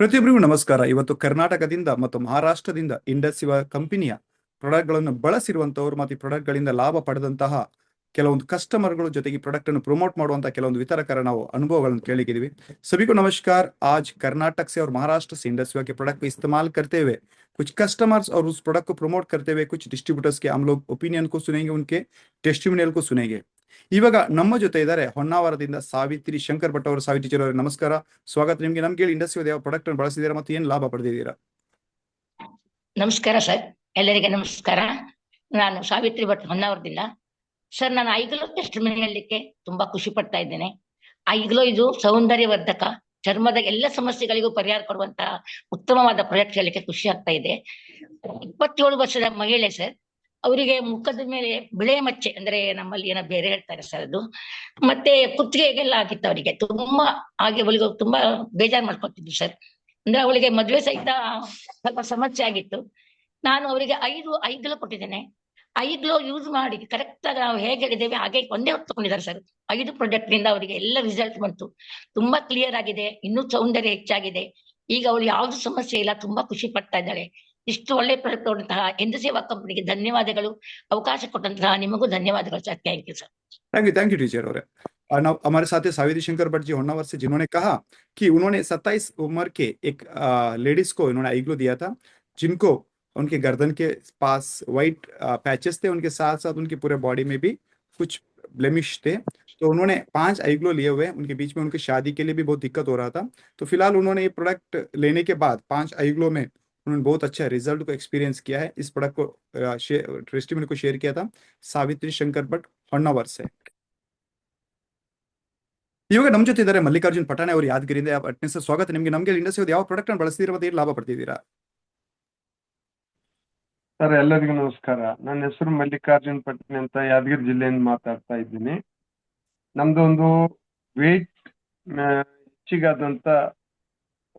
ಪ್ರತಿಯೊಬ್ಬರಿಗೂ ನಮಸ್ಕಾರ. ಇವತ್ತು ಕರ್ನಾಟಕದಿಂದ ಮತ್ತು ಮಹಾರಾಷ್ಟ್ರದಿಂದ ಇಂಡಸ್ ಇವ ಕಂಪನಿಯ ಪ್ರಾಡಕ್ಟ್ಗಳನ್ನು ಬಳಸಿರುವಂತವರು ಮತ್ತು ಈ ಪ್ರಾಡಕ್ಟ್ಗಳಿಂದ ಲಾಭ ಪಡೆದಂತಹ ಕೆಲವೊಂದು ಕಸ್ಟಮರ್ಗಳು ಜೊತೆಗೆ ಪ್ರಾಡಕ್ಟ್ ಅನ್ನು ಪ್ರಮೋಟ್ ಮಾಡುವಂತಹ ಕೆಲವೊಂದು ವಿತರಕರ ನಾವು अनुभवಗಳನ್ನು ಕೇಳಿದ್ದೀವಿ. सभी को नमस्कार। आज कर्नाटक से और महाराष्ट्र से इंडस के प्रोडक्ट को इस्तेमाल करते हुए कुछ कस्टमर्स और उस प्रोडक्ट को प्रमोट करते हुए कुछ डिस्ट्रीब्यूटर्स के हम लोग ओपिनियन को सुनेंगे, उनके टेस्टिमोनियल को सुनेंगे। ಇವಾಗ ನಮ್ಮ ಜೊತೆ ಇದ್ದಾರೆ ಹೊನ್ನಾವರದಿಂದ ಸಾವಿತ್ರಿ ಶಂಕರ್ ಭಟ್ ಅವರು. ಸಾವಿತ್ರಿ ಅವರೇ ನಮಸ್ಕಾರ, ಸ್ವಾಗತ ನಿಮಗೆ. ನಮ್ಗೆ ಇಂಡಸ್ಟ್ರಿ ಯಾವ ಪ್ರಾಡಕ್ಟ್ ಅನ್ನು ಬಳಸಿದ್ದೀರಾ ಮತ್ತು ಏನು ಲಾಭ ಪಡೆದಿದ್ದೀರಾ? ನಮಸ್ಕಾರ ಸರ್, ಎಲ್ಲರಿಗೆ ನಮಸ್ಕಾರ. ನಾನು ಸಾವಿತ್ರಿ ಭಟ್ ಹೊನ್ನಾವರದಿಂದ. ಸರ್, ನಾನು ಐಗ್ಲೋ ಟೆಸ್ಟಿಮೋನಿಯಲ್ಲಿಕ್ಕೆ ತುಂಬಾ ಖುಷಿ ಪಡ್ತಾ ಇದ್ದೇನೆ. ಐಗ್ಲೋ ಇದು ಸೌಂದರ್ಯವರ್ಧಕ, ಚರ್ಮದ ಎಲ್ಲ ಸಮಸ್ಯೆಗಳಿಗೂ ಪರಿಹಾರ ಕೊಡುವಂತಹ ಉತ್ತಮವಾದ ಪ್ರಾಡಕ್ಟ್ ಹೇಳಲಿಕ್ಕೆ ಖುಷಿ ಆಗ್ತಾ ಇದೆ. 27 ವರ್ಷದ ಮಹಿಳೆ ಸರ್. ಅವರಿಗೆ ಮುಖದ ಮೇಲೆ ಬಿಳೆ ಮಚ್ಚೆ, ಅಂದ್ರೆ ನಮ್ಮಲ್ಲಿ ಏನೋ ಬೇರೆ ಹೇಳ್ತಾರೆ ಸರ್ ಅದು, ಮತ್ತೆ ಕುತ್ತಿಗೆಗೆಲ್ಲ ಆಗಿತ್ತು ಅವರಿಗೆ ತುಂಬಾ. ಹಾಗೆ ಅವಳಿಗೆ ತುಂಬಾ ಬೇಜಾರು ಮಾಡ್ಕೊತಿದ್ರು ಸರ್. ಅಂದ್ರೆ ಅವಳಿಗೆ ಮದುವೆ ಸಹಿತ ಸ್ವಲ್ಪ ಸಮಸ್ಯೆ ಆಗಿತ್ತು. ನಾನು ಅವರಿಗೆ 5 ಐಗ್ಲೋ ಕೊಟ್ಟಿದ್ದೇನೆ. ಐಗ್ಲೋ ಯೂಸ್ ಮಾಡಿ ಕರೆಕ್ಟ್ ಆಗಿ ನಾವು ಹೇಗೆ ಹೇಳಿದ್ದೇವೆ ಹಾಗೆ ಒಂದೇ ಹೊತ್ತು ತಗೊಂಡಿದ್ದಾರೆ ಸರ್. 5 ಪ್ರಾಡಕ್ಟ್ ನಿಂದ ಅವರಿಗೆ ಎಲ್ಲ ರಿಸಲ್ಟ್ ಬಂತು. ತುಂಬಾ ಕ್ಲಿಯರ್ ಆಗಿದೆ, ಇನ್ನೂ ಸೌಂದರ್ಯ ಹೆಚ್ಚಾಗಿದೆ. ಈಗ ಅವಳು ಯಾವ್ದು ಸಮಸ್ಯೆ ಇಲ್ಲ, ತುಂಬಾ ಖುಷಿ ಪಡ್ತಾ ಇದ್ದಾಳೆ. ಇಷ್ಟು ಒಳ್ಳೆ ಪ್ರಾಡಕ್ಟ್ ಕೊಟ್ಟಂತಹ ಇಂಡಸ್ ಸೇವಾ ಕಂಪನಿಗೆ ಧನ್ಯವಾದಗಳು. ಅವಕಾಶ ಕೊಟ್ಟಂತಹ ನಿಮಗೂ ಧನ್ಯವಾದಗಳು sir. Thank you sir. Thank you teacher. और हमारे साथ है सावित्री शंकर भट्ट जी होन्नावर से, जिन्होंने कहा कि उन्होंने 27 उम्र के एक लेडीज को इन्होंने आईग्लो दिया था, जिनको उनके गर्दन के पास वाइट पैचेस थे, उनके साथ साथ उनके पूरे बॉडी में भी कुछ ब्लेमिश थे। तो उन्होंने 5 आईग्लो लिए हुए। उनके बीच में उनकी शादी के लिए भी बहुत दिक्कत हो रहा था। तो फिलहाल उन्होंने ये प्रोडक्ट लेने के बाद 5 आईग्लो में उन्होंने बहुत अच्छा रिजल्ट को एक्सपीरियंस किया है। इस प्रोडक्ट को टेस्टिमोनी को शेयर किया था ಸಾವಿತ್ರಿ ಶಂಕರ್ ಭಟ್ ಹೊನ್ನಾವರ್ से। ಇವಾಗ ನಮ್ಮ ಜೊತೆ ಇದ್ದಾರೆ ಮಲ್ಲಿಕಾರ್ಜುನ್ ಪಟಾಣೆ ಅವರು ಯಾದಗಿರಿಯಿಂದ. ಅಟ್ನೆ ಸರ್, ಸ್ವಾಗತ ನಿಮಗೆ. ನಮಗೆ ಇಂಡಸ್ಟ್ರಿ ಯಾವ ಪ್ರಾಡಕ್ಟ್ ಅನ್ನು ಬಳಸ್ತಿದ್ದೀರಾ ಮತ್ತು ಏನು ಲಾಭ ಪಡ್ತಿದ್ದೀರಾ? ಸರ್, ಎಲ್ಲರಿಗೂ ನಮಸ್ಕಾರ. ನನ್ನ ಹೆಸರು ಮಲ್ಲಿಕಾರ್ಜುನ್ ಪಟ್ನೆ ಅಂತ, ಯಾದಗಿರಿ ಜಿಲ್ಲೆಯಿಂದ ಮಾತಾಡ್ತಾ ಇದ್ದೀನಿ. ನಮ್ದು ಒಂದು ವೇಟ್ ಹೆಚ್ಚಿಗಾದಂತ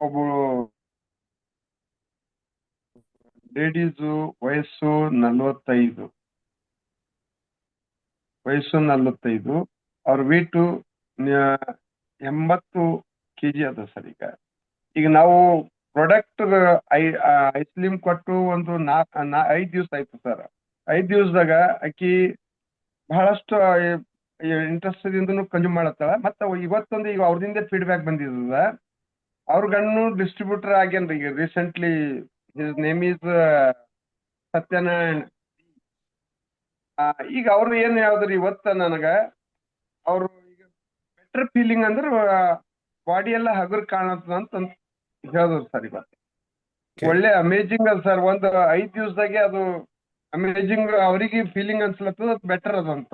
ಒಬ್ಬರು ಲೇಡೀಸು, ವಯಸ್ಸು 45. ಅವ್ರ ವೇಟು 80 kg ಅದ ಸರ್. ಈಗ ನಾವು ಪ್ರಾಡಕ್ಟ್ ಐಸ್ಲಿಮ್ ಕೊಟ್ಟು ಒಂದು 5 ದಿವಸ ಆಯ್ತು ಸರ್. 5 ದಿವಸದಾಗ ಆಕಿ ಬಹಳಷ್ಟು ಇಂಟ್ರೆಸ್ಟ್ ಇಂದನು ಕನ್ಸ್ಯೂಮ್ ಮಾಡತ್ತಾಳ. ಮತ್ತೆ ಇವತ್ತೊಂದು ಈಗ ಅವ್ರದಿಂದ ಫೀಡ್ಬ್ಯಾಕ್ ಬಂದಿದ. ಅವ್ರ ಗಣ್ಣು ಡಿಸ್ಟ್ರಿಬ್ಯೂಟರ್ ಆಗ್ಯಾನ್ರಿ ಈಗ recently. His name is Satyanarayan. ಈಗ ಅವ್ರು ಏನ್ ಯಾವ್ದ್ರಿ ಇವತ್ತ ನನಗ ಅವ್ರು ಈಗ ಬೆಟರ್ ಫೀಲಿಂಗ್ ಅಂದ್ರೆ ಬಾಡಿ ಎಲ್ಲ ಹಗುರ್ ಕಾಣತ್ತದ ಅಂತ ಹೇಳಿದ್ರು ಸರ್. ಇವತ್ತು ಒಳ್ಳೆ ಅಮೇಜಿಂಗ್ ಅದ ಸರ್. ಒಂದು 5 ದಿವಸದಾಗೆ ಅದು ಅಮೇಜಿಂಗ್ ಅವರಿಗೆ ಫೀಲಿಂಗ್ ಅನ್ಸ್ಲತ್ತದ, ಬೆಟರ್ ಅದಂತ.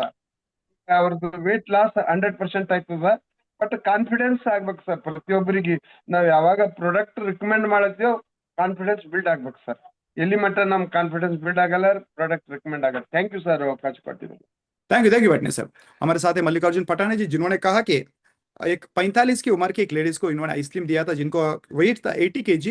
ಅವ್ರದ್ದು ವೇಟ್ ಲಾಸ್ 100% ಆಯ್ತದ. ಬಟ್ ಕಾನ್ಫಿಡೆನ್ಸ್ ಆಗ್ಬೇಕು ಸರ್ ಪ್ರತಿಯೊಬ್ಬರಿಗೆ. ನಾವ್ ಯಾವಾಗ ಪ್ರಾಡಕ್ಟ್ ರಿಕಮೆಂಡ್ ಮಾಡತ್ತೀವೋ ಕಾನ್ಫಿಡೆನ್ಸ್ ಬಿಲ್ಡ್ ಆಗ್ಬೇಕು ಸರ್. ಎಲ್ಲಿ ಮಟ್ಟ ನಮ್ ಕಾನ್ಫಿಡೆನ್ಸ್ ಬಿಲ್ಡ್ ಆಗಲ್ಲ, ಪ್ರಾಡಕ್ಟ್ ರಿಕಮೆಂಡ್ ಆಗಲ್ಲ. थैंक यू सर, ಅವಕಾಶ ಕೊಟ್ಟಿದ್ದೀರಿ। थैंक यू भटने सर। हमारे साथ है मल्लिकार्जुन पटाने जी, जिन्होंने कहा कि एक 45 की उम्र की एक लेडीज को इन्होंने आइसक्रीम दिया था, जिनको वेट था 80 kg।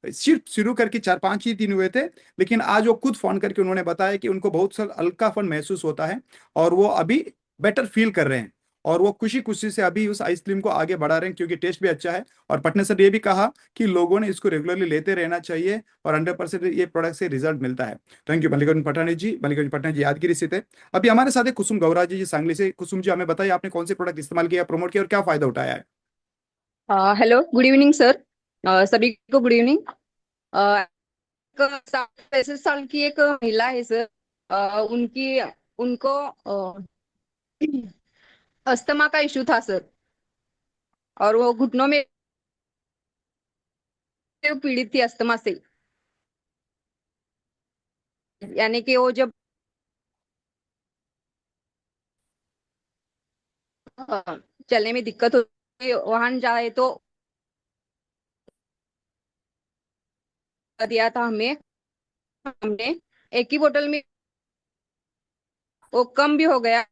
सिर्फ शुरू करके 4-5 ही दिन हुए थे, लेकिन आज वो खुद फोन करके उन्होंने बताया कि उनको बहुत सा हल्कापन महसूस होता है और वो अभी बेटर फील कर रहे हैं और वो खुशी खुशी से अभी उस आइसक्रीम को आगे बढ़ा रहे हैं, क्योंकि टेस्ट भी अच्छा है। और पटने सर ये भी कहा कि लोगों ने इसको रेगुलरली लेते रहना चाहिए और 100% ये प्रोडक्ट से रिजल्ट मिलता है। थैंक यू मल्लिकार्जुन पटाने जी। मल्लिकार्जुन पटाने जी यादगिरी से थे। अभी हमारे साथ है कुसुम गौराजी जी सांगली से। कुसुम जी, हमें बताइए आपने कौन से प्रोडक्ट इस्तेमाल किया, प्रमोट किया और क्या फायदा उठाया है? Hello, good evening sir. सभी को गुड इवनिंग। 65 साल की एक महिला है सर। उनको अस्थमा का इशू था सर, और वो घुटनों में पीड़ित थी अस्थमा से। यानी कि वो जब चलने में दिक्कत होती, वाहन जाए तो दिया था हमने एक ही बोतल में, वो कम भी हो गया।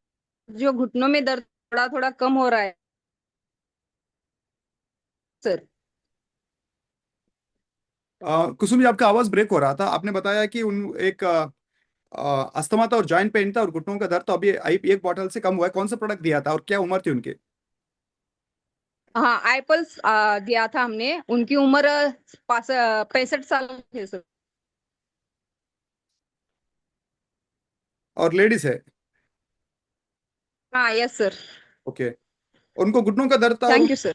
जो घुटनों में दर्द थोड़ा थोड़ा कम हो रहा है सर। कुसुम जी, आपका आवाज ब्रेक हो रहा था। आपने बताया कि उन एक अस्थमा था और जॉइंट पेन था और घुटनों का दर्द, तो अभी एक बॉटल से कम हुआ है। कौन सा प्रोडक्ट दिया था और क्या उम्र थी उनकी? हाँ, आईपल्स दिया था हमने। उनकी उम्र 65 साल थे सर। और लेडीज है? हाँ, यस सर। ओके। उनको घुटनों का दर्द था? Thank you sir.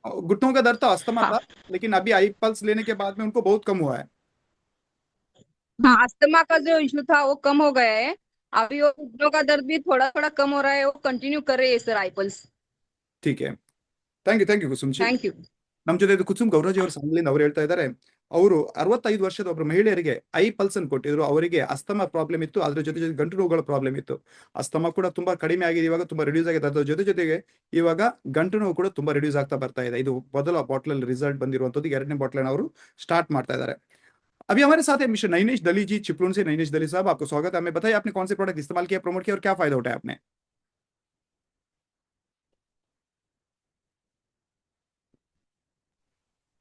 घुटनों का दर्द था, अस्थमा हाँ था, लेकिन अभी आई पल्स लेने के बाद में उनको बहुत कम हुआ है। हाँ, अस्थमा का जो इशू था वो कम हो गया है। अभी वो घुटनों का दर्द भी थोड़ा थोड़ा कम हो रहा है। वो कंटिन्यू कर रहे हैं सर आईपल्स। ठीक है, thank you Kusumji. Thank you. ನಮ್ಮ ಜೊತೆ ಇದು ಕುಸುಮ್ ಗೌರಜಿ ಅವರು ಸಾಂಗ್ಲಿಂದ ಅವ್ರು ಹೇಳ್ತಾ ಇದ್ದಾರೆ. ಅವರು 65 ವರ್ಷದ ಒಬ್ಬರು ಮಹಿಳೆಯರಿಗೆ ಐ ಪಲ್ಸ್ ಅನ್ನು ಕೊಟ್ಟಿದ್ರು. ಅವರಿಗೆ ಅಸ್ತಮಾ ಪ್ರಾಬ್ಲಮ್ ಇತ್ತು, ಅದ್ರ ಜೊತೆ ಜೊತೆ ಗಂಟು ನೋವುಗಳ ಪ್ರಾಬ್ಲಮ್ ಇತ್ತು. ಅಸ್ತಮಾ ಕೂಡ ತುಂಬಾ ಕಡಿಮೆ ಆಗಿದೆ, ಇವಾಗ ತುಂಬಾ ರಿಡ್ಯೂಸ್ ಆಗಿದೆ. ಅದ್ರ ಜೊತೆ ಜೊತೆಗೆ ಇವಾಗ ಗಂಟು ನೋವು ಕೂಡ ತುಂಬಾ ರಿಡ್ಯೂಸ್ ಆಗ್ತಾ ಬರ್ತಾ ಇದೆ. ಇದು ಮೊದಲ ಬಾಟಲ್ ಅಲ್ಲಿ ರಿಸಲ್ಟ್ ಬಂದಿರುವಂತದ್ದು. ಎರಡನೇ ಬಾಟಲ್ ಅವರು स्टार्ट ಮಾಡ್ತಾ ಇದ್ದಾರೆ. अभी हमारे साथ है मिस्टर नैनेश दली जी, चिपलून से. नैनेश दली साहब, आपको स्वागत है. हमें बताइए आपने कौन से प्रोडक्ट इस्तेमाल किया, प्रमोट किया और क्या फायदा उठाया आपने?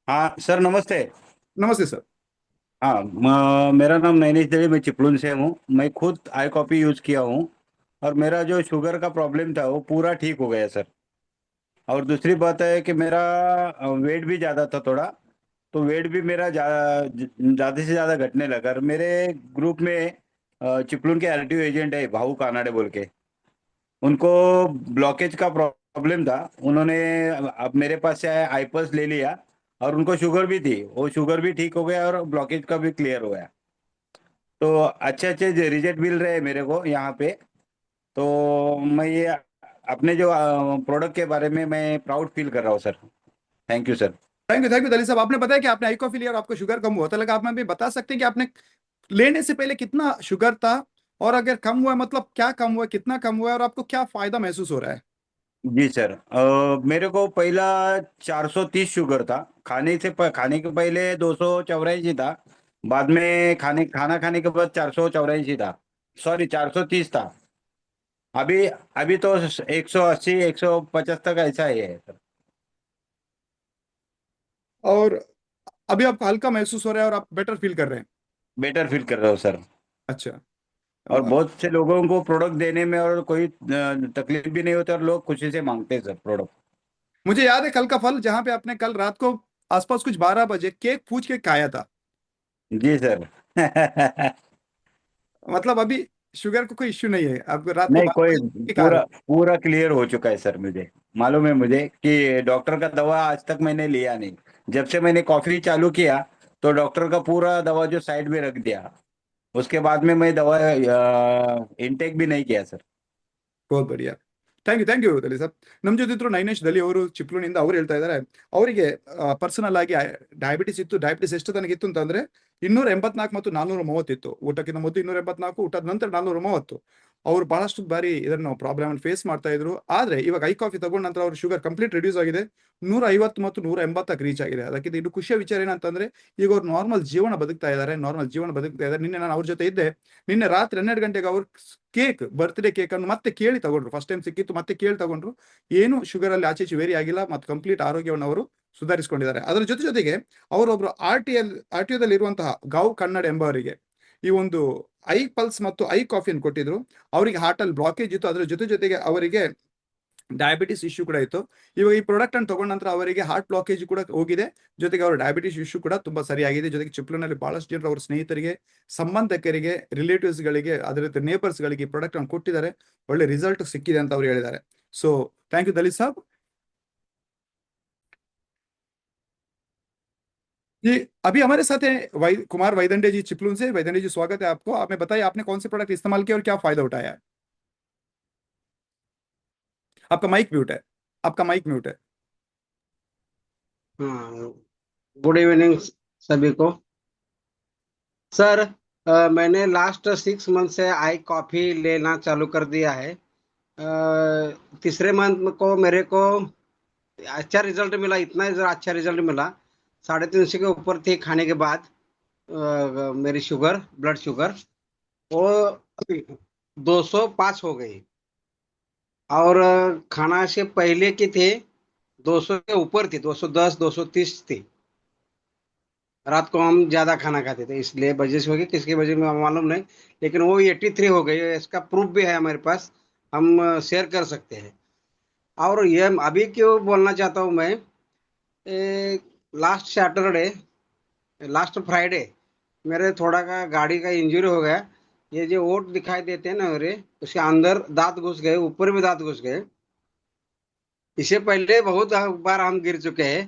हाँ सर, नमस्ते। नमस्ते सर. हाँ, मेरा नाम नैनेश दवे, मैं चिपलून से हूँ। मैं खुद आई कॉफी यूज़ किया हूँ और मेरा जो शुगर का प्रॉब्लम था वो पूरा ठीक हो गया सर। और दूसरी बात है कि मेरा वेट भी ज़्यादा था थोड़ा, तो वेट भी मेरा ज़्यादा से ज़्यादा घटने लगा। और मेरे ग्रुप में चिपलून के आरटीओ एजेंट है भाऊ कानाडे बोल के, उनको ब्लॉकेज का प्रॉब्लम था। उन्होंने अब मेरे पास से आईपल्स ले लिया और उनको शुगर भी थी, वो शुगर भी ठीक हो गया और ब्लॉकेज का भी क्लियर हो गया। तो अच्छे अच्छे रिजल्ट मिल रहे हैं मेरे को यहाँ पे। तो मैं ये अपने जो प्रोडक्ट के बारे में मैं प्राउड फील कर रहा हूँ sir. Thank you sir. Thank you दली साहब. आपने बताया कि आपने आई कॉफी लिया और आपको शुगर कम हुआ था, लगा आप हमें बता सकते हैं कि आपने लेने से पहले कितना शुगर था, और अगर कम हुआ है मतलब क्या कम हुआ है, कितना कम हुआ है, और आपको क्या फायदा महसूस हो रहा है? जी सर, मेरे को पहला 430 शुगर था। खाने के पहले 284 था। बाद में खाना खाने के बाद 484 था। सॉरी, 430 था। अभी अभी तो 180 150 तक ऐसा ही है सर। और अभी आपको हल्का महसूस हो रहा है और आप बेटर फील कर रहे हैं? बेटर फील कर रहा हूँ सर। अच्छा. और अ, बहुत से लोगों को प्रोडक्ट देने में और कोई तकलीफ भी नहीं होती और लोग खुशी से मांगते हैं सर प्रोडक्ट। मुझे याद है कल का फल, जहां पे आपने कल रात को आसपास कुछ 12 बजे केक पूछ के खाया था. जी सर। मतलब अभी शुगर को कोई इश्यू नहीं है, अब रात को नहीं, 12 कोई बजे केक खा रहे पूरा हो. पूरा क्लियर हो चुका है सर। मुझे मालूम है मुझे कि डॉक्टर का दवा आज तक मैंने लिया नहीं। जब से मैंने कॉफी चालू किया तो डॉक्टर का पूरा दवा जो साइड में रख दिया, उसके बाद में मैं दवा इनटेक भी नहीं किया सर। बहुत बढ़िया. Thank you Dali sir. ನಮ್ಮ ಜೊತೆ ಇದ್ರು ನೈನೇಶ್ ದಲಿ ಅವರು, ಚಿಪ್ಲೂನಿಂದ. ಅವ್ರು ಹೇಳ್ತಾ ಇದ್ದಾರೆ ಅವರಿಗೆ ಪರ್ಸನಲ್ ಆಗಿ ಡಯಾಬಿಟಿಸ್ ಇತ್ತು. ಡಯಾಬಿಟಿಸ್ ಎಷ್ಟು ತನಗಿತ್ತು ಅಂತಂದ್ರೆ 284 ಮತ್ತು 430 ಇತ್ತು. ಊಟಕ್ಕಿಂತ ಮೊದಲು 284, ಊಟದ ನಂತರ 430. ಅವ್ರು ಬಹಳಷ್ಟು ಬಾರಿ ಇದನ್ನು ಪ್ರಾಬ್ಲಮ್ ಫೇಸ್ ಮಾಡ್ತಾ ಇದ್ರು. ಆದ್ರೆ ಇವಾಗ ಐ ಕಾಫಿ ತಗೊಂಡ ನಂತರ ಅವ್ರ ಶುಗರ್ ಕಂಪ್ಲೀಟ್ ರಿಡ್ಯೂಸ್ ಆಗಿದೆ. 150 ಮತ್ತು 180ಕ್ಕೆ ರೀಚ್ ಆಗಿದೆ. ಅದಕ್ಕಿಂತ ಇನ್ನು ಖುಷಿಯ ವಿಚಾರ ಏನಂತಂದ್ರೆ ಈಗ ಅವ್ರು ನಾರ್ಮಲ್ ಜೀವನ ಬದುಕ್ತಾ ಇದ್ದಾರೆ. ನಿನ್ನೆ ನಾನು ಅವ್ರ ಜೊತೆ ಇದ್ದೆ. ನಿನ್ನೆ ರಾತ್ರಿ 12 ಗಂಟೆಗೆ ಅವ್ರು ಬರ್ತ್ಡೇ ಕೇಕ್ ಅನ್ನು ಮತ್ತೆ ಕೇಳಿ ತಗೊಂಡ್ರು. ಫಸ್ಟ್ ಟೈಮ್ ಸಿಕ್ಕಿತ್ತು, ಮತ್ತೆ ಕೇಳಿ ತಗೊಂಡ್ರು. ಏನು ಶುಗರ್ ಅಲ್ಲಿ ಆಚೆ ಈಚೆ ವೇರಿ ಆಗಿಲ್ಲ, ಮತ್ತು ಕಂಪ್ಲೀಟ್ ಆರೋಗ್ಯವನ್ನು ಅವರು ಸುಧಾರಿಸಿಕೊಂಡಿದ್ದಾರೆ. ಅದರ ಜೊತೆ ಜೊತೆಗೆ ಅವರೊಬ್ರು ಆರ್ ಟಿ ಒದಲ್ಲಿ ಇರುವಂತಹ ಗಾವ್ ಕನ್ನಡ ಎಂಬವರಿಗೆ ಈ ಒಂದು ಐ ಪಲ್ಸ್ ಮತ್ತು ಐ ಕಾಫಿಯನ್ನು ಕೊಟ್ಟಿದ್ರು. ಅವರಿಗೆ ಹಾರ್ಟ್ ಅಲ್ಲಿ ಬ್ಲಾಕೇಜ್ ಇತ್ತು. ಅದರ ಜೊತೆ ಜೊತೆಗೆ ಅವರಿಗೆ ಡಯಾಬಿಟಿಸ್ ಇಶ್ಯೂ ಕೂಡ ಇತ್ತು. ಇವಾಗ ಈ ಪ್ರಾಡಕ್ಟ್ ಅನ್ನು ತಗೊಂಡ ನಂತರ ಅವರಿಗೆ ಹಾರ್ಟ್ ಬ್ಲಾಕೇಜ್ ಕೂಡ ಹೋಗಿದೆ. ಜೊತೆಗೆ ಅವರ ಡಯಾಬಿಟಿಸ್ ಇಶ್ಯೂ ಕೂಡ ತುಂಬಾ ಸರಿಯಾಗಿದೆ. ಜೊತೆಗೆ ಚಿಪ್ಲೂನಲ್ಲಿ ಬಹಳಷ್ಟು ಜನರು ಅವರ ಸ್ನೇಹಿತರಿಗೆ, ಸಂಬಂಧಿಕರಿಗೆ, ರಿಲೇಟಿವ್ಸ್ ಗಳಿಗೆ, ಅದೇ ರೀತಿ ನೇಬರ್ಸ್ ಗಳಿಗೆ ಈ ಪ್ರಾಡಕ್ಟ್ ಅನ್ನು ಕೊಟ್ಟಿದ್ದಾರೆ. ಒಳ್ಳೆ ರಿಸಲ್ಟ್ ಸಿಕ್ಕಿದೆ ಅಂತ ಅವ್ರು ಹೇಳಿದ್ದಾರೆ. ಸೊ ಥ್ಯಾಂಕ್ ಯು ದಲಿ ಸಾಬ್. जी, अभी हमारे साथ है कुमार वैदंडे जी, चिपलून से. वैदंडे जी, स्वागत है आपको. आपने बताइए आपने कौन से प्रोडक्ट इस्तेमाल किया और क्या फायदा उठाया है? आपका माइक म्यूट है. आपका माइक म्यूट है. हाँ, गुड इवनिंग सभी को। सर, मैंने लास्ट 6 मंथ से आई कॉफ़ी लेना चालू कर दिया है। तीसरे मंथ को मेरे को अच्छा रिजल्ट मिला। इतना अच्छा रिजल्ट मिला, 350 के ऊपर थी खाने के बाद। मेरी शुगर, ब्लड शुगर वो 205 हो गई। और खाना से पहले की थे 200 के ऊपर थी, 210 230 थी। रात को हम ज्यादा खाना खाते थे, इसलिए वजह से होगी, किसकी वजह में मालूम नहीं, लेकिन वो 83 हो गई है। इसका प्रूफ भी है हमारे पास, हम शेयर कर सकते हैं। और ये अभी क्यों बोलना चाहता हूँ मैं, लास्ट सैटरडे, लास्ट फ्राइडे मेरे थोड़ा का गाड़ी का इंजरी हो गया। ये जो ओट दिखाई देते हैं ना मेरे, उसके अंदर दांत घुस गए, ऊपर भी दांत घुस गए। इससे पहले बहुत बार हम गिर चुके हैं,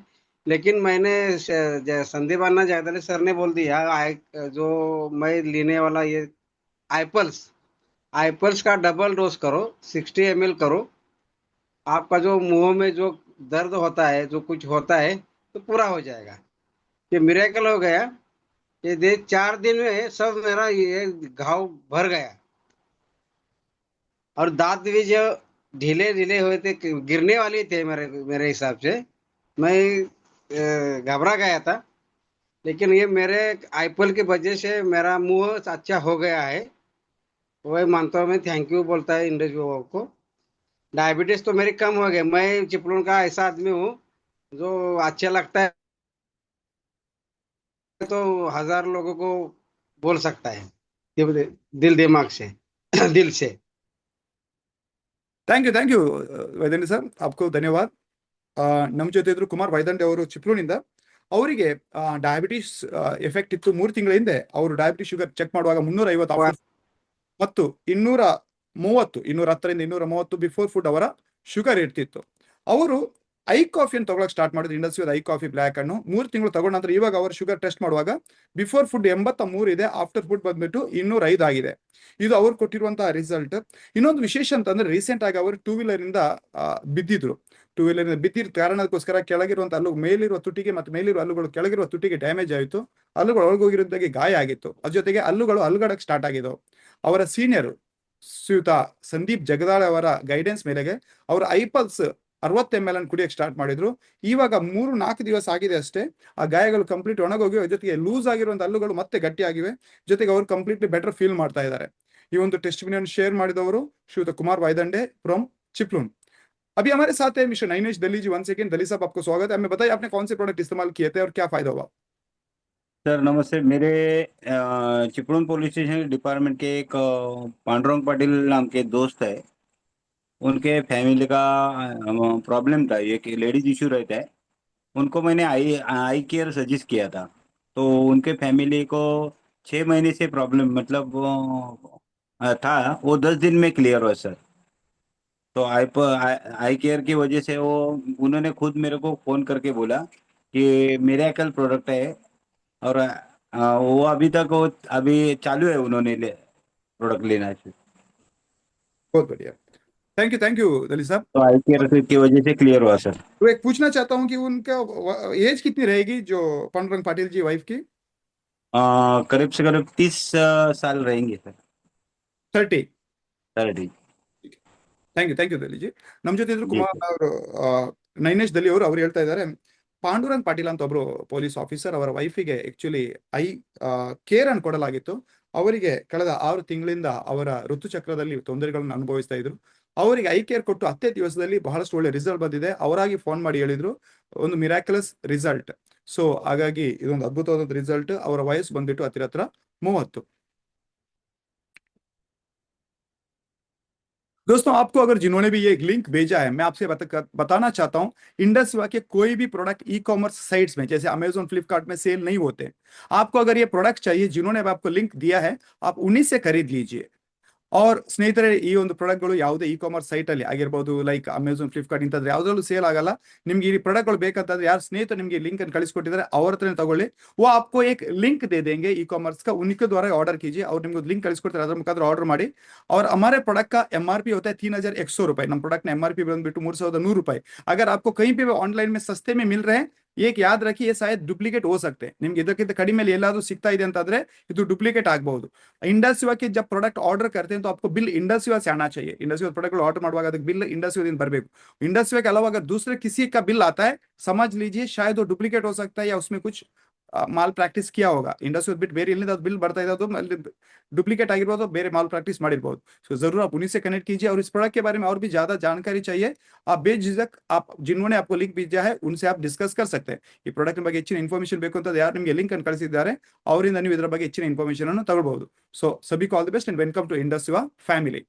लेकिन मैंने संदीप अन्ना जगदले सर ने बोल दिया, जो मैं लेने वाला ये आईपल्स, आईपल्स का डबल डोज करो, 60 ml करो। आपका जो मुंह में जो दर्द होता है, जो कुछ होता है, तो पूरा हो जाएगा। ये मिरेकल हो गया। ये 4 दिन में सब मेरा ये घाव भर गया, और दांत भी जो ढीले ढीले हुए थे, गिरने वाले थे मेरे मेरे हिसाब से। मैं घबरा गया था, लेकिन ये मेरे आईपल की वजह से मेरा मुंह अच्छा हो गया है। वही मानता हूँ मैं, थैंक यू बोलता है इंडस विभाग को। डायबिटीज तो मेरी कम हो गई। मैं चिपळूण का ऐसा आदमी हूँ जो अच्छा लगता है तो 1000 लोगों को बोल सकता है, दिल दिमाग से दिल से। ಥ್ಯಾಂಕ್ ಯು ವೈದಂಡೆ ಸರ್, आपको ಧನ್ಯವಾದ. ನಮ್ಮ ಜೊತೆ ಇದ್ರು ಕುಮಾರ್ ವೈದಂಡೆ ಅವರು ಚಿಪ್ಲೂಣಿಂದ. ಅವರಿಗೆ ಡಯಾಬಿಟಿಸ್ ಎಫೆಕ್ಟ್ ಇತ್ತು 3 ತಿಂಗಳ ಹಿಂದೆ. ಅವರು ಡಯಾಬಿಟಿಸ್ ಶುಗರ್ ಚೆಕ್ ಮಾಡುವಾಗ 350 ಆಫ್ಟರ್ ಮತ್ತು 230 210ರಿಂದ 230 ಬಿಫೋರ್ ಫುಡ್ ಅವರ ಶುಗರ್ ಇರ್ತಿತ್ತು. ಅವರು ಐ ಕಾಫಿಯನ್ನು ತಗೊಳಕ್ ಸ್ಟಾರ್ಟ್ ಮಾಡಿದ್ರು, ಇಂಡಸ್ಟ್ರಿ ಐ ಕಾಫಿ ಬ್ಲ್ಯಾಕ್ ಅನ್ನು 3 ತಿಂಗಳು ತಗೊಂಡ ನಂತರ ಇವಾಗ ಅವರು ಶುಗರ್ ಟೆಸ್ಟ್ ಮಾಡುವಾಗ ಬಿಫೋರ್ ಫುಡ್ 83 ಇದೆ, ಆಫ್ಟರ್ ಫುಡ್ ಬಂದ್ಬಿಟ್ಟು 205 ಆಗಿದೆ. ಇದು ಅವ್ರು ಕೊಟ್ಟಿರುವಂತಹ ರಿಸಲ್ಟ್. ಇನ್ನೊಂದು ವಿಶೇಷ ಅಂತಂದ್ರೆ ರೀಸೆಂಟ್ ಆಗಿ ಅವರು 2 ವೀಲರ್ ಇಂದ ಬಿದ್ದಿದ್ರು. 2 ವೀಲರ್ ಇಂದ ಬಿದ್ದಿರ ಕಾರಣಕ್ಕೋಸ್ಕರ ಕೆಳಗಿರುವಂತಹ ಹಲ್ಲು, ಮೇಲಿರುವ ತುಟಿಗೆ ಮತ್ತು ಮೇಲಿರುವ ಹಲ್ಲುಗಳು ಕೆಳಗಿರುವ ತುಟಿಗೆ ಡ್ಯಾಮೇಜ್ ಆಯಿತು. ಹಲ್ಲುಗಳು ಒಳಗೋಗಿರೋದಾಗಿ ಗಾಯ ಆಗಿತ್ತು. ಅದ್ರ ಜೊತೆಗೆ ಹಲ್ಲುಗಳು ಅಲ್ಗಡಕ್ ಸ್ಟಾರ್ಟ್ ಆಗಿದ್ದವು. ಅವರ ಸೀನಿಯರ್ ಶ್ರೀಯುತ ಸಂದೀಪ್ ಜಗದಾಳ್ ಅವರ ಗೈಡೆನ್ಸ್ ಮೇಲೆಗೆ ಅವರು ಐಪಲ್ಸ್ 60 ml ಅನ್ನು ಕುಡಿಯಕ್ಕೆ ಸ್ಟಾರ್ಟ್ ಮಾಡಿದ್ರು. ಇವಾಗ 3-4 ದಿವಸ ಆಗಿದೆ ಅಷ್ಟೇ, ಆ ಗಾಯಗಳು ಕಂಪ್ಲೀಟ್ ಒಣಗೋಗಿವೆ. ಜೊತೆಗೆ ಲೂಸ್ ಆಗಿರುವಂತಹ ಹಲ್ಲುಗಳು ಮತ್ತೆ ಗಟ್ಟಿಯಾಗಿವೆ. ಜೊತೆಗೆ ಅವರು ಕಂಪ್ಲೀಟ್ಲಿ ಬೆಟರ್ ಫೀಲ್ ಮಾಡ್ತಾ ಇದ್ದಾರೆ. ಈ ಒಂದು ಟೆಸ್ಟಿಮೋನಿಯನ್ನು ಶೇರ್ ಮಾಡಿದವರು ಶ್ರೀಯುತ ಕುಮಾರ್ वायदंडे फ्रॉम चिपलून. अभी हमारे साथ है मिस्टर नैनेश दली जी. 1 सेकंड दली साहब, आपको स्वागत है. हमें बताइए आपने कौन से प्रोडक्ट इस्तेमाल किए थे और क्या फायदा हुआ? सर नमस्ते. मेरे चिपळूण पुलिस स्टेशन डिपार्टमेंट के एक पांडुरंग पाटिल नाम के दोस्त है, उनके फैमिली का प्रॉब्लम था, ये कि लेडीज इशू रहता है. उनको मैंने आई आई केयर सजेस्ट किया था. तो उनके फैमिली को 6 महीने से प्रॉब्लम मतलब था, वो 10 दिन में क्लियर हुआ सर. तो आई केयर की वजह से वो उन्होंने खुद मेरे को फोन करके बोला कि मिरेकल प्रोडक्ट है, और वो अभी तक वो अभी चालू है, उन्होंने प्रोडक्ट लेना है. बहुत बढ़िया, थैंक यू दली साहब. तो आई केयर की वजह से क्लियर हुआ सर. तो एक पूछना चाहता हूँ कि उनका एज कितनी रहेगी जो पांडुरंग पाटिल जी वाइफ की? करीब से करीब 30 साल रहेंगे sir. 30. 30. Thank you Dali ji. ನಮ್ಮ ಜೊತೆ ಇದ್ರು ಜಿ ಕುಮಾರ್ ಅವರು, ನೈನೇಶ್ ದಲಿ ಅವರು ಹೇಳ್ತಾ ಇದ್ದಾರೆ, ಪಾಂಡುರಂಗ್ ಪಾಟೀಲ್ ಅಂತ ಒಬ್ರು ಪೊಲೀಸ್ ಆಫೀಸರ್, ಅವರ ವೈಫಿಗೆ ಆಕ್ಚುಲಿ ಐ ಕೇರ್ ಅನ್ನು ಕೊಡಲಾಗಿತ್ತು. ಅವರಿಗೆ ಕಳೆದ 6 ತಿಂಗಳಿಂದ ಅವರ ಋತುಚಕ್ರದಲ್ಲಿ ತೊಂದರೆಗಳನ್ನು ಅನುಭವಿಸ್ತಾ ಇದ್ರು. ಅವರಿಗೆ ಐ ಕೇರ್ ಕೊಟ್ಟು 10 ದಿವಸದಲ್ಲಿ ಬಹಳಷ್ಟು ಒಳ್ಳೆ ರಿಸಲ್ಟ್ ಬಂದಿದೆ. ಅವರಾಗಿ ಫೋನ್ ಮಾಡಿ ಹೇಳಿದ್ರು ಒಂದು ಮಿರಾಕ್ಯುಲಸ್ ರಿಸಲ್ಟ್. ಸೊ ಹಾಗಾಗಿ ಇದೊಂದು ಅದ್ಭುತವಾದ ರಿಸಲ್ಟ್. ಅವರ ವಯಸ್ಸು ಬಂದ್ಬಿಟ್ಟು ಹತ್ತಿರ 30. दोस्तों, आपको अगर जिन्होंने भी ये लिंक भेजा है, मैं आपसे बताना चाहता हूं, इंडसवा के कोई भी प्रोडक्ट ई कॉमर्स साइट्स में जैसे अमेजोन, फ्लिपकार्ट में सेल नहीं होते. आपको अगर ये प्रोडक्ट चाहिए, जिन्होंने आपको लिंक दिया है, आप उन्हीं से खरीद लीजिए. और ಸ್ನೇಹಿತರೆ, ಈ ಒಂದು ಪ್ರಾಡಕ್ಟ್ಗಳು ಯಾವುದೇ ಇ ಕಾಮರ್ಸ್ ಸೈಟ್ ಅಲ್ಲಿ ಆಗಿರಬಹುದು, ಲೈಕ್ ಅಮೆಜಾನ್, ಫ್ಲಿಪ್ಕಾರ್ಟ್, ಇಂಥದ್ದು ಯಾವುದ್ರಲ್ಲೂ ಸೇಲ್ ಆಗಲ್ಲ. ನಿಮ್ಗೆ ಈ ಪ್ರಾಡಕ್ಟ್ಗಳು ಬೇಕಂತಂದ್ರೆ ಯಾರು ಸ್ನೇಹಿತರು ನಿಮ್ಗೆ ಲಿಂಕ್ ಅನ್ನು ಕಳಿಸ್ಕೊಟ್ಟಿದ್ದಾರೆ ಅವ್ರ ಹತ್ರ ತಗೊಳ್ಳಿ. वो आपको एक लिंक दे देंगे ई कॉमर्स का, उनके द्वारा ऑर्डर कीजिए. और निम्को लिंक कಳಿಸ್ಕೊಡ್ತಾರೆ, ಅದರ ಮುಖಾಂತರ ಆರ್ಡರ್ ಮಾಡಿ. और हमारे प्रोडक्ट का एमआरपी होता है 3100 रुपए. ನಮ್ಮ ಪ್ರಾಡಕ್ಟ್ ನ एमआरपी ಬಂದ್ಬಿಟ್ಟು 3100 रुपए. अगर आपको कहीं पे ऑनलाइन में सस्ते में मिल रहे हैं, एक याद रखिए, ये शायद डुप्लीकेट हो सकते हैं. ನಿಮ್ಗೆ ಇದಕ್ಕಿಂತ ಕಡಿಮೆ ಎಲ್ಲಾದ್ರೂ ಸಿಗ್ತಾ ಇದೆ ಅಂತಂದ್ರೆ ಇದು डुप्लीकेट ಆಗಬಹುದು. इंडसवा के जब प्रोडक्ट ऑर्डर करते हैं तो आपको बिल इंडसवा से आना चाहिए. इंडसवा प्रोडक्ट ऑर्डर ಮಾಡುವಾಗ ಅದಕ್ಕೆ बिल इंडसवा दिन ಬರಬೇಕು. इंडसवा के अलावा अगर दूसरे किसी का बिल आता है, समझ लीजिए शायद वो डुप्लीकेट हो सकता है या उसमें कुछ ಮಾಲ್ ಪ್ರಾಕ್ಟೀಸ್ किया होगा. इंडसवा बिट ಬೇರೆ ಎಲ್ಲಿಂದ ಬಿಲ್ ಬರ್ತಾ ಇದೆ, ಅದು डुप्लीकेट ಆಗಿರಬಹುದು, ಬೇರೆ ಮಾಲ್ ಪ್ರಾಕ್ಟೀಸ್ ಮಾಡಿರಬಹುದು. सो जरूर आप उन्हीं से कनेक्ट कीजिए. और इस प्रोडक्ट के बारे में और भी ज्यादा जानकारी चाहिए, आप बेझिझक आप जिन्होंने आपको लिंक भेजा है उनसे आप डिस्कस कर सकते हैं. ಈ ಪ್ರಾಡಕ್ಟ್ ಬಗ್ಗೆ ಹೆಚ್ಚಿನ ಇನ್ಫಾರ್ಮೇಶನ್ ಬೇಕು ಅಂತ ಯಾರು ನಿಮಗೆ ಲಿಂಕ್ ಅನ್ನು ಕಳಿಸಿದ್ದಾರೆ, ಅವರಿಂದ ನೀವು ಇದರ ಬಗ್ಗೆ ಹೆಚ್ಚಿನ ಇನ್ಫಾರ್ಮೇಶನ್ ಅನ್ನು ತಗೊಳ್ಳಬಹುದು. ಸೊ ಸभी को all the best and welcome to इंडसवा फैमिली.